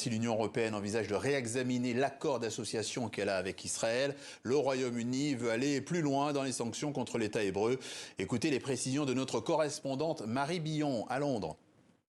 si l'Union européenne envisage de réexaminer l'accord d'association qu'elle a avec Israël. Le Royaume-Uni veut aller plus loin dans les sanctions contre l'État hébreu. Écoutez les précisions de notre correspondante Marie Billon à Londres.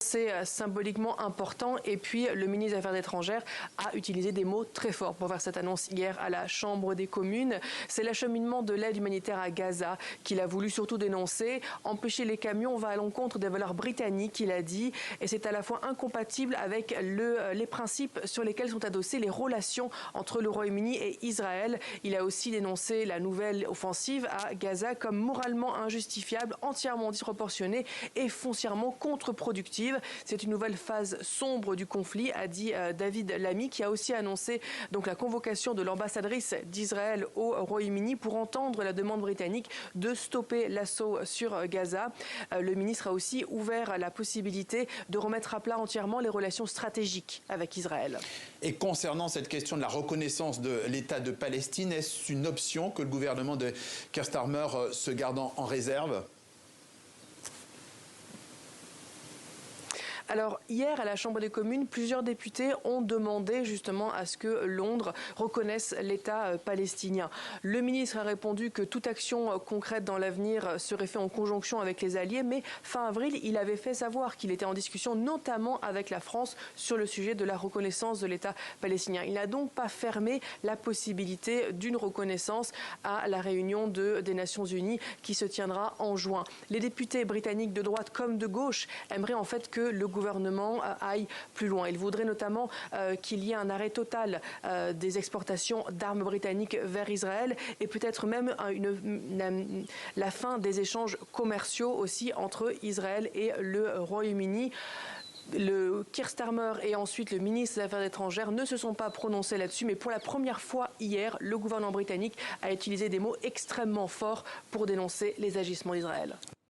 C'est symboliquement important et puis le ministre des Affaires étrangères a utilisé des mots très forts pour faire cette annonce hier à la Chambre des communes. C'est l'acheminement de l'aide humanitaire à Gaza qu'il a voulu surtout dénoncer. Empêcher les camions va à l'encontre des valeurs britanniques, il a dit, et c'est à la fois incompatible avec les principes sur lesquels sont adossées les relations entre le Royaume-Uni et Israël. Il a aussi dénoncé la nouvelle offensive à Gaza comme moralement injustifiable, entièrement disproportionnée et foncièrement contre-productive. C'est une nouvelle phase sombre du conflit, a dit David Lammy, qui a aussi annoncé donc la convocation de l'ambassadrice d'Israël au Royaume-Uni pour entendre la demande britannique de stopper l'assaut sur Gaza. Le ministre a aussi ouvert la possibilité de remettre à plat entièrement les relations stratégiques avec Israël. Et concernant cette question de la reconnaissance de l'État de Palestine, est-ce une option que le gouvernement de Keir Starmer se garde en réserve ? Alors hier à la Chambre des communes, plusieurs députés ont demandé justement à ce que Londres reconnaisse l'État palestinien. Le ministre a répondu que toute action concrète dans l'avenir serait faite en conjonction avec les alliés, mais fin avril, il avait fait savoir qu'il était en discussion notamment avec la France sur le sujet de la reconnaissance de l'État palestinien. Il n'a donc pas fermé la possibilité d'une reconnaissance à la réunion des Nations Unies qui se tiendra en juin. Les députés britanniques de droite comme de gauche aimeraient en fait que le gouvernement aille plus loin. Il voudrait notamment qu'il y ait un arrêt total des exportations d'armes britanniques vers Israël et peut-être même la fin des échanges commerciaux aussi entre Israël et le Royaume-Uni. Le Keir Starmer et ensuite le ministre des Affaires étrangères ne se sont pas prononcés là-dessus, mais pour la première fois hier, le gouvernement britannique a utilisé des mots extrêmement forts pour dénoncer les agissements d'Israël.